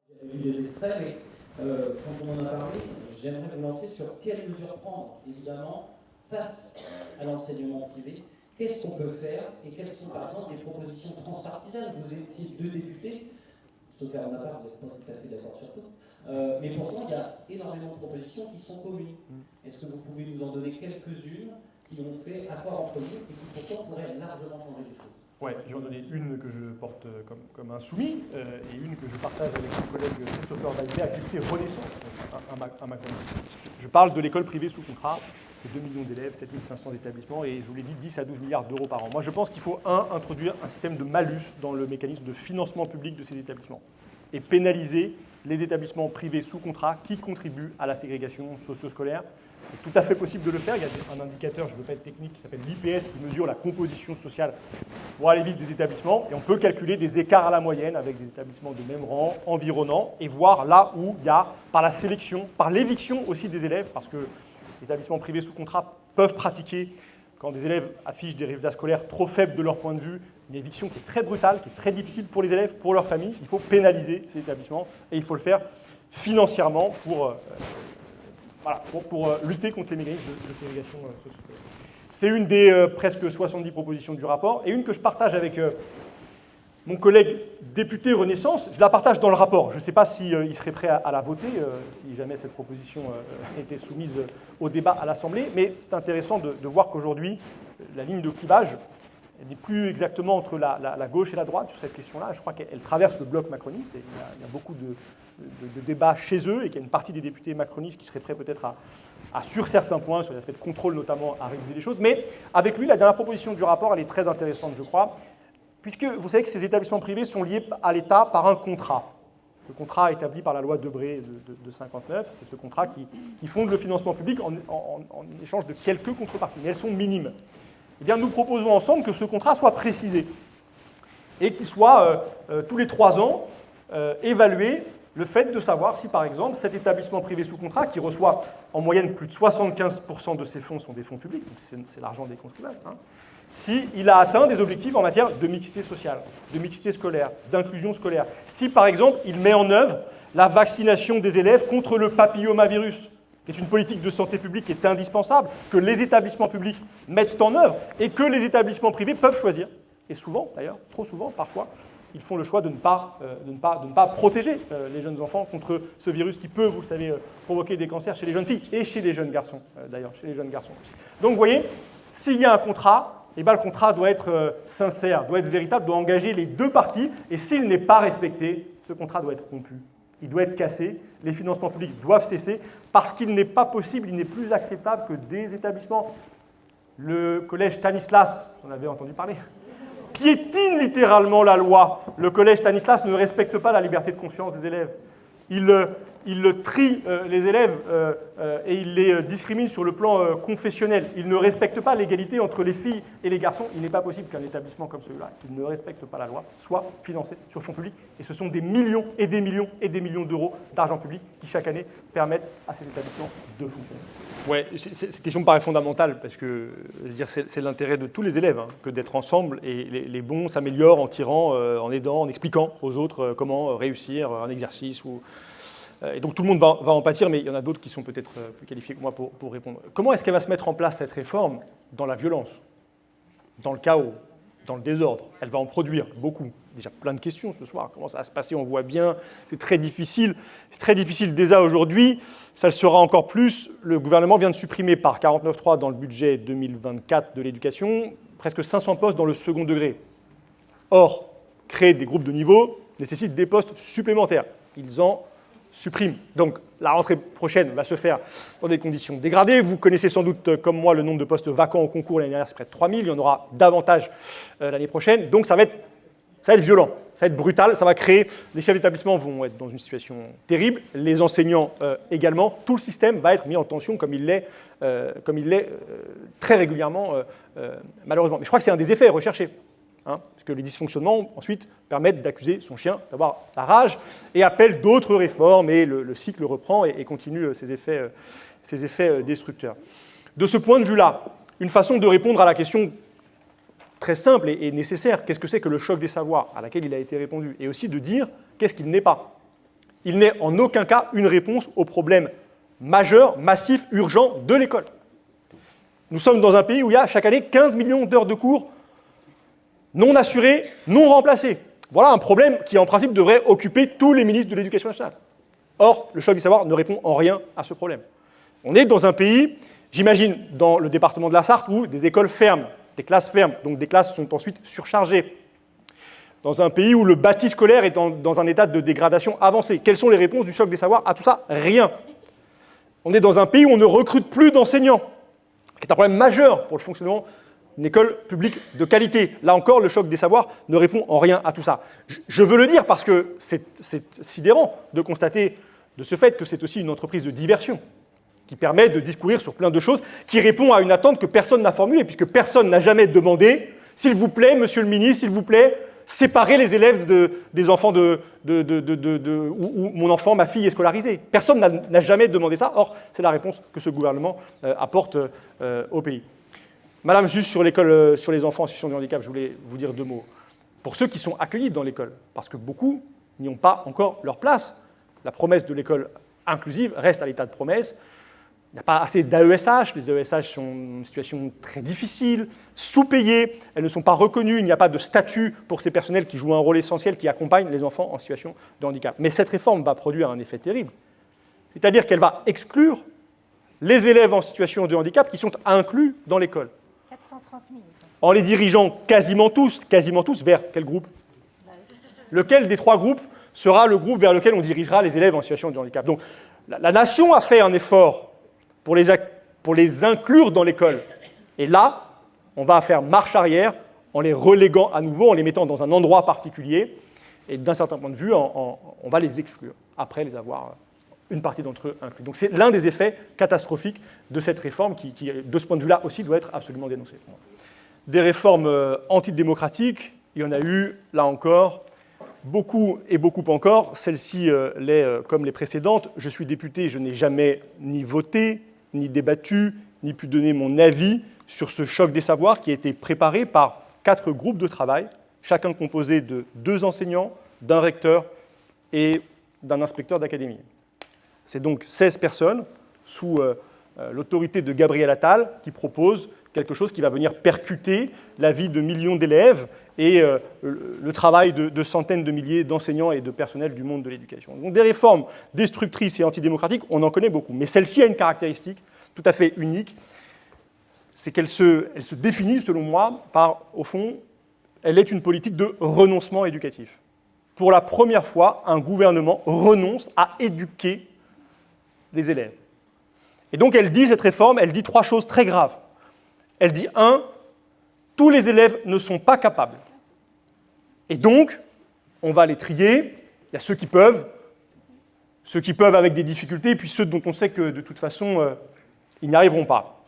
J'ai vu des extraits, mais quand on en a parlé, j'aimerais vous lancer sur quelles mesures prendre, évidemment, face à l'enseignement privé. Qu'est-ce qu'on peut faire et quelles sont, par exemple, des propositions transpartisanes? Vous étiez 2 députés, sauf qu'à ma part, vous n'êtes pas tout à fait d'accord sur tout. Mais pourtant, il y a énormément de propositions qui sont communes. Est-ce que vous pouvez nous en donner quelques-unes qui ont fait accord entre nous et qui pourtant pourraient largement changer les choses? Ouais, je vais en donner une que je porte comme insoumis et une que je partage avec mon collègue Christopher Balbé, à qui fait Renaissance, un macroniste. Je parle de l'école privée sous contrat, c'est 2 millions d'élèves, 7500 établissements et je vous l'ai dit, 10 à 12 milliards d'euros par an. Moi, je pense qu'il faut, introduire un système de malus dans le mécanisme de financement public de ces établissements et pénaliser les établissements privés sous contrat qui contribuent à la ségrégation socio-scolaire. C'est tout à fait possible de le faire. Il y a un indicateur, je ne veux pas être technique, qui s'appelle l'IPS, qui mesure la composition sociale pour aller vite des établissements. Et on peut calculer des écarts à la moyenne avec des établissements de même rang, environnants, et voir là où il y a, par la sélection, par l'éviction aussi des élèves, parce que les établissements privés sous contrat peuvent pratiquer, quand des élèves affichent des résultats scolaires trop faibles de leur point de vue, une éviction qui est très brutale, qui est très difficile pour les élèves, pour leurs familles. Il faut pénaliser ces établissements et il faut le faire financièrement pour lutter contre les mécanismes de ségrégation socio-scolaire. C'est une des presque 70 propositions du rapport, et une que je partage avec mon collègue député Renaissance. Je la partage dans le rapport. Je ne sais pas s'il serait prêt à la voter, si jamais cette proposition était soumise au débat à l'Assemblée, mais c'est intéressant de voir qu'aujourd'hui, la ligne de clivage n'est plus exactement entre la gauche et la droite sur cette question-là. Je crois qu'elle traverse le bloc macroniste, et il y a beaucoup de débats chez eux, et qu'il y a une partie des députés macronistes qui seraient prêts peut-être à, sur certains points, sur les aspects de contrôle notamment, à réviser les choses. Mais avec lui, la dernière proposition du rapport, elle est très intéressante, je crois, puisque vous savez que ces établissements privés sont liés à l'État par un contrat. Le contrat établi par la loi Debré de 59, c'est ce contrat qui fonde le financement public en échange de quelques contreparties, mais elles sont minimes. Eh bien, nous proposons ensemble que ce contrat soit précisé et qu'il soit, tous les 3 ans, évalué le fait de savoir si, par exemple, cet établissement privé sous contrat, qui reçoit en moyenne plus de 75% de ses fonds sont des fonds publics, donc c'est l'argent des contribuables, s'il a atteint des objectifs en matière de mixité sociale, de mixité scolaire, d'inclusion scolaire, si, par exemple, il met en œuvre la vaccination des élèves contre le papillomavirus, qui est une politique de santé publique qui est indispensable, que les établissements publics mettent en œuvre et que les établissements privés peuvent choisir. Et souvent, d'ailleurs, trop souvent, parfois, ils font le choix de ne pas protéger les jeunes enfants contre ce virus qui peut, vous le savez, provoquer des cancers chez les jeunes filles et chez les jeunes garçons, d'ailleurs, chez les jeunes garçons. Donc, vous voyez, s'il y a un contrat, eh bien, le contrat doit être sincère, doit être véritable, doit engager les 2 parties, et s'il n'est pas respecté, ce contrat doit être rompu. Il doit être cassé, les financements publics doivent cesser, parce qu'il n'est pas possible, il n'est plus acceptable que des établissements, le collège Stanislas, vous en avez entendu parler, piétine littéralement la loi. Le collège Stanislas ne respecte pas la liberté de conscience des élèves. Il trie les élèves et il les discrimine sur le plan confessionnel. Il ne respecte pas l'égalité entre les filles et les garçons. Il n'est pas possible qu'un établissement comme celui-là, qui ne respecte pas la loi, soit financé sur fonds publics. Et ce sont des millions et des millions et des millions d'euros d'argent public qui, chaque année, permettent à ces établissements de fonctionner. Ouais, cette question me paraît fondamentale parce que je veux dire, c'est l'intérêt de tous les élèves que d'être ensemble, et les bons s'améliorent en tirant, en aidant, en expliquant aux autres comment réussir un exercice. Et donc tout le monde va en pâtir, mais il y en a d'autres qui sont peut-être plus qualifiés que moi pour répondre. Comment est-ce qu'elle va se mettre en place, cette réforme? Dans la violence, dans le chaos, dans le désordre. Elle va en produire beaucoup. Déjà plein de questions ce soir. Comment ça va se passer? On voit bien, c'est très difficile. C'est très difficile déjà aujourd'hui. Ça le sera encore plus. Le gouvernement vient de supprimer par 49.3 dans le budget 2024 de l'éducation presque 500 postes dans le second degré. Or, créer des groupes de niveau nécessite des postes supplémentaires. Ils en suppriment. Donc, la rentrée prochaine va se faire dans des conditions dégradées. Vous connaissez sans doute, comme moi, le nombre de postes vacants au concours l'année dernière, c'est près de 3000. Il y en aura davantage l'année prochaine. Donc, ça va être violent, ça va être brutal. Ça va créer... Les chefs d'établissement vont être dans une situation terrible. Les enseignants également. Tout le système va être mis en tension comme il l'est très régulièrement, malheureusement. Mais je crois que c'est un des effets recherchés. Parce que les dysfonctionnements, ensuite, permettent d'accuser son chien d'avoir la rage et appellent d'autres réformes, et le cycle reprend et continue ses effets destructeurs. De ce point de vue-là, une façon de répondre à la question très simple et nécessaire, qu'est-ce que c'est que le choc des savoirs, à laquelle il a été répondu, et aussi de dire qu'est-ce qu'il n'est pas. Il n'est en aucun cas une réponse au problème majeur, massif, urgent de l'école. Nous sommes dans un pays où il y a chaque année 15 millions d'heures de cours non assurées, non remplacées. Voilà un problème qui, en principe, devrait occuper tous les ministres de l'Éducation nationale. Or, le choc des savoirs ne répond en rien à ce problème. On est dans un pays, j'imagine, dans le département de la Sarthe, où des écoles ferment, des classes ferment, donc des classes sont ensuite surchargées. Dans un pays où le bâti scolaire est dans un état de dégradation avancée. Quelles sont les réponses du choc des savoirs à tout ça? Rien. On est dans un pays où on ne recrute plus d'enseignants, qui est un problème majeur pour le fonctionnement d'une école publique de qualité. Là encore, le choc des savoirs ne répond en rien à tout ça. Je veux le dire parce que c'est sidérant de constater de ce fait que c'est aussi une entreprise de diversion qui permet de discourir sur plein de choses, qui répond à une attente que personne n'a formulée, puisque personne n'a jamais demandé « S'il vous plaît, monsieur le ministre, s'il vous plaît, séparer les élèves des enfants où mon enfant, ma fille est scolarisée. » Personne n'a jamais demandé ça. Or, c'est la réponse que ce gouvernement apporte au pays. Madame, juste sur l'école, sur les enfants en situation de handicap, je voulais vous dire 2 mots. Pour ceux qui sont accueillis dans l'école, parce que beaucoup n'y ont pas encore leur place, la promesse de l'école inclusive reste à l'état de promesse. Il n'y a pas assez d'AESH, les AESH sont en situation très difficile, sous-payées, elles ne sont pas reconnues, il n'y a pas de statut pour ces personnels qui jouent un rôle essentiel, qui accompagnent les enfants en situation de handicap. Mais cette réforme va produire un effet terrible, c'est-à-dire qu'elle va exclure les élèves en situation de handicap qui sont inclus dans l'école. 430 000. En les dirigeant quasiment tous, vers quel groupe? Lequel des 3 groupes sera le groupe vers lequel on dirigera les élèves en situation de handicap? Donc la nation a fait un effort pour les inclure dans l'école. Et là, on va faire marche arrière en les reléguant à nouveau, en les mettant dans un endroit particulier. Et d'un certain point de vue, on va les exclure, après les avoir, une partie d'entre eux inclus. Donc c'est l'un des effets catastrophiques de cette réforme qui, de ce point de vue-là aussi, doit être absolument dénoncé. Des réformes antidémocratiques, il y en a eu, là encore, beaucoup et beaucoup encore. Celle-ci, comme les précédentes, je suis député, je n'ai jamais ni voté, ni débattu, ni pu donner mon avis sur ce choc des savoirs qui a été préparé par 4 groupes de travail, chacun composé de 2 enseignants, d'un recteur et d'un inspecteur d'académie. C'est donc 16 personnes, sous l'autorité de Gabriel Attal, qui proposent quelque chose qui va venir percuter la vie de millions d'élèves et le travail de centaines de milliers d'enseignants et de personnels du monde de l'éducation. Donc des réformes destructrices et antidémocratiques, on en connaît beaucoup. Mais celle-ci a une caractéristique tout à fait unique, c'est qu'elle se définit, selon moi, par, au fond, elle est une politique de renoncement éducatif. Pour la première fois, un gouvernement renonce à éduquer les élèves. Et donc elle dit, cette réforme, elle dit 3 choses très graves. Elle dit, 1, tous les élèves ne sont pas capables. Et donc, on va les trier. Il y a ceux qui peuvent avec des difficultés, et puis ceux dont on sait que, de toute façon, ils n'y arriveront pas.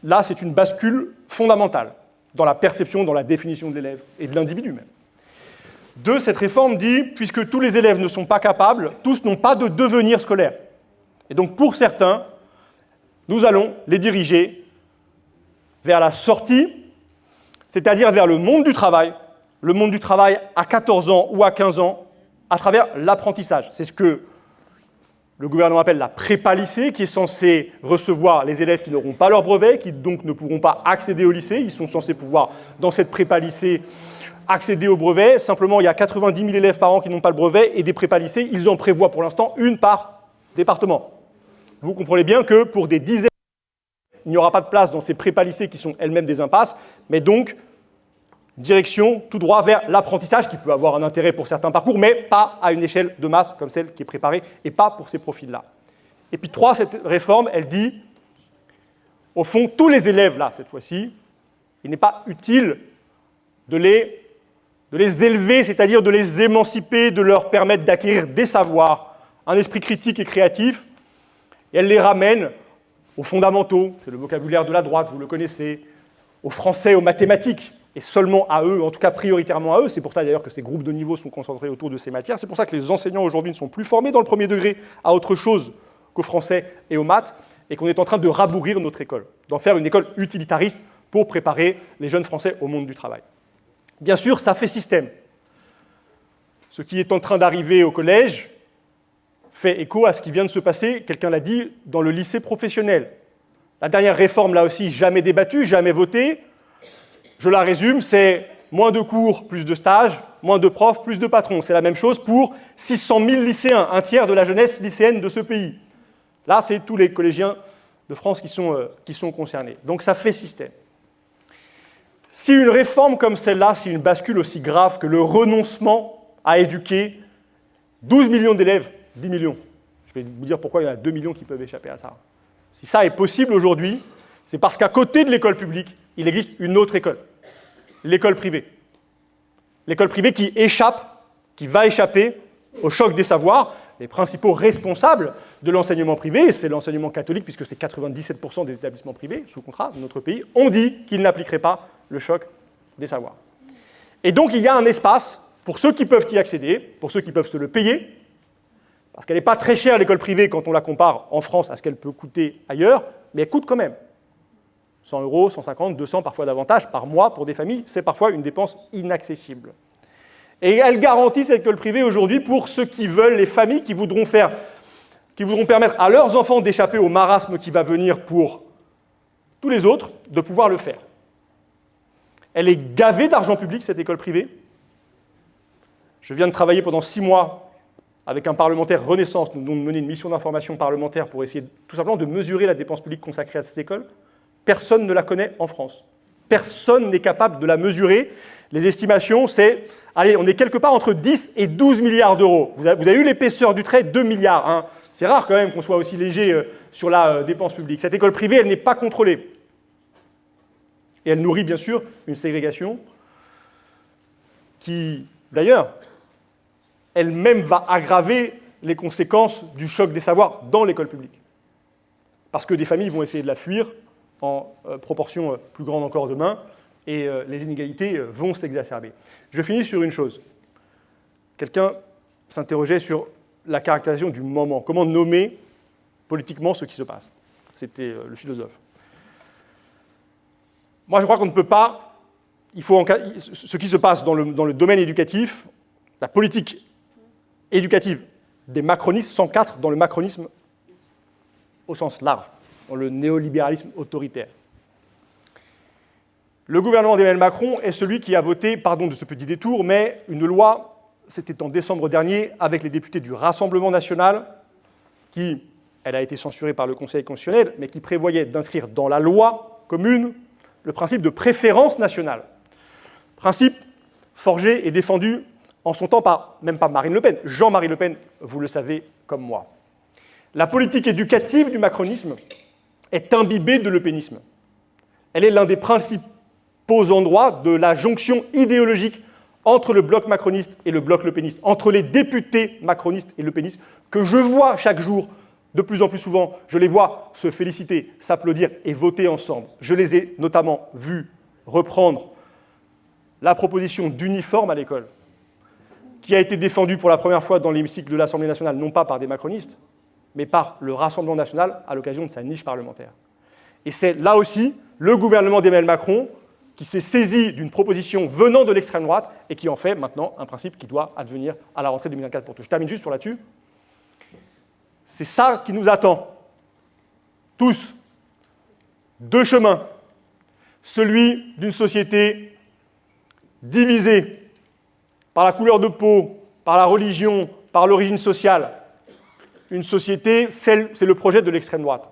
Là, c'est une bascule fondamentale dans la perception, dans la définition de l'élève, et de l'individu même. 2, cette réforme dit, puisque tous les élèves ne sont pas capables, tous n'ont pas de devenir scolaire. Et donc, pour certains, nous allons les diriger vers la sortie, c'est-à-dire vers le monde du travail à 14 ans ou à 15 ans, à travers l'apprentissage. C'est ce que le gouvernement appelle la prépa-lycée, qui est censé recevoir les élèves qui n'auront pas leur brevet, qui donc ne pourront pas accéder au lycée. Ils sont censés pouvoir, dans cette prépa-lycée, accéder au brevet. Simplement, il y a 90 000 élèves par an qui n'ont pas le brevet, et des prépa-lycées, ils en prévoient pour l'instant 1 par département. Vous comprenez bien que pour des dizaines, il n'y aura pas de place dans ces prépa-lycées qui sont elles-mêmes des impasses, mais donc direction tout droit vers l'apprentissage qui peut avoir un intérêt pour certains parcours, mais pas à une échelle de masse comme celle qui est préparée et pas pour ces profils-là. Et puis 3, cette réforme, elle dit, au fond, tous les élèves, là, cette fois-ci, il n'est pas utile de les élever, c'est-à-dire de les émanciper, de leur permettre d'acquérir des savoirs, un esprit critique et créatif, et elle les ramène aux fondamentaux, c'est le vocabulaire de la droite, vous le connaissez, aux français, aux mathématiques, et seulement à eux, en tout cas prioritairement à eux. C'est pour ça d'ailleurs que ces groupes de niveau sont concentrés autour de ces matières. C'est pour ça que les enseignants aujourd'hui ne sont plus formés dans le premier degré à autre chose qu'au français et aux maths, et qu'on est en train de rabougrir notre école, d'en faire une école utilitariste pour préparer les jeunes Français au monde du travail. Bien sûr, ça fait système. Ce qui est en train d'arriver au collège fait écho à ce qui vient de se passer, quelqu'un l'a dit, dans le lycée professionnel. La dernière réforme, là aussi, jamais débattue, jamais votée. Je la résume, c'est moins de cours, plus de stages, moins de profs, plus de patrons. C'est la même chose pour 600 000 lycéens, un tiers de la jeunesse lycéenne de ce pays. Là, c'est tous les collégiens de France qui sont concernés. Donc ça fait système. Si une réforme comme celle-là, si une bascule aussi grave que le renoncement à éduquer 12 millions d'élèves, 10 millions, je vais vous dire pourquoi il y en a 2 millions qui peuvent échapper à ça. Si ça est possible aujourd'hui, c'est parce qu'à côté de l'école publique, il existe une autre école, l'école privée. L'école privée qui échappe, qui va échapper au choc des savoirs. Les principaux responsables de l'enseignement privé, c'est l'enseignement catholique, puisque c'est 97% des établissements privés sous contrat de notre pays, ont dit qu'ils n'appliqueraient pas le choc des savoirs. Et donc il y a un espace pour ceux qui peuvent y accéder, pour ceux qui peuvent se le payer, parce qu'elle n'est pas très chère l'école privée quand on la compare en France à ce qu'elle peut coûter ailleurs, mais elle coûte quand même. 100 €, 150, 200, parfois davantage par mois pour des familles, c'est parfois une dépense inaccessible. Et elle garantit cette école privée aujourd'hui pour ceux qui veulent, les familles qui voudront permettre à leurs enfants d'échapper au marasme qui va venir pour tous les autres, de pouvoir le faire. Elle est gavée d'argent public, cette école privée. Je viens de travailler pendant 6 mois avec un parlementaire Renaissance. Nous avons mené une mission d'information parlementaire pour essayer tout simplement de mesurer la dépense publique consacrée à ces écoles. Personne ne la connaît en France. Personne n'est capable de la mesurer. Les estimations, c'est, allez, on est quelque part entre 10 et 12 milliards d'euros. Vous avez eu l'épaisseur du trait, 2 milliards. Hein. C'est rare quand même qu'on soit aussi léger sur la dépense publique. Cette école privée, elle n'est pas contrôlée. Et elle nourrit bien sûr une ségrégation qui, d'ailleurs, elle-même va aggraver les conséquences du choc des savoirs dans l'école publique. Parce que des familles vont essayer de la fuir en proportion plus grande encore demain, et les inégalités vont s'exacerber. Je finis sur une chose. Quelqu'un s'interrogeait sur la caractérisation du moment. Comment nommer politiquement ce qui se passe? C'était le philosophe. Moi, je crois qu'on ne peut pas... ce qui se passe dans le domaine éducatif, la politique éducative des macronistes s'encadre dans le macronisme au sens large, dans le néolibéralisme autoritaire. Le gouvernement d'Emmanuel Macron est celui qui a voté, pardon de ce petit détour, mais une loi, c'était en décembre dernier, avec les députés du Rassemblement national, elle a été censurée par le Conseil constitutionnel, mais qui prévoyait d'inscrire dans la loi commune le principe de préférence nationale. Principe forgé et défendu en son temps par, même pas Marine Le Pen, Jean-Marie Le Pen, vous le savez comme moi. La politique éducative du macronisme est imbibée de lepénisme. Elle est l'un des principaux endroits de la jonction idéologique entre le bloc macroniste et le bloc lepéniste, entre les députés macronistes et lepénistes, que je vois chaque jour, de plus en plus souvent, je les vois se féliciter, s'applaudir et voter ensemble. Je les ai notamment vus reprendre la proposition d'uniforme à l'école, qui a été défendue pour la première fois dans l'hémicycle de l'Assemblée nationale, non pas par des macronistes, mais par le Rassemblement national à l'occasion de sa niche parlementaire. Et c'est là aussi le gouvernement d'Emmanuel Macron qui s'est saisi d'une proposition venant de l'extrême droite et qui en fait maintenant un principe qui doit advenir à la rentrée 2024 pour tous. Je termine juste sur là-dessus. C'est ça qui nous attend, tous. 2 chemins. Celui d'une société divisée par la couleur de peau, par la religion, par l'origine sociale. Une société, c'est le projet de l'extrême droite.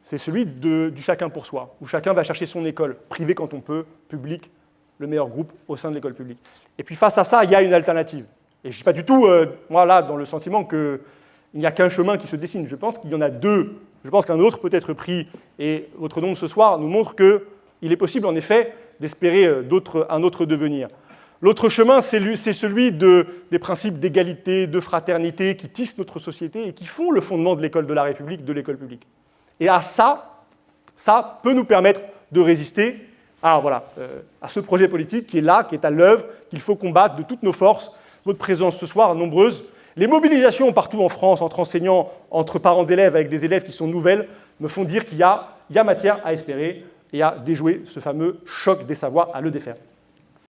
C'est celui du chacun pour soi, où chacun va chercher son école, privée quand on peut, publique, le meilleur groupe au sein de l'école publique. Et puis face à ça, il y a une alternative. Et je ne suis pas du tout, moi là, dans le sentiment qu'il n'y a qu'un chemin qui se dessine. Je pense qu'il y en a 2. Je pense qu'un autre peut être pris. Et votre don de ce soir nous montre qu'il est possible, en effet, d'espérer un autre devenir. L'autre chemin, c'est celui des principes d'égalité, de fraternité qui tissent notre société et qui font le fondement de l'école de la République, de l'école publique. Et ça peut nous permettre de résister à ce projet politique qui est là, qui est à l'œuvre, qu'il faut combattre de toutes nos forces. Votre présence ce soir, nombreuse. Les mobilisations partout en France, entre enseignants, entre parents d'élèves, avec des élèves qui sont nouvelles, me font dire qu'il y a matière à espérer et à déjouer ce fameux choc des savoirs, à le défaire.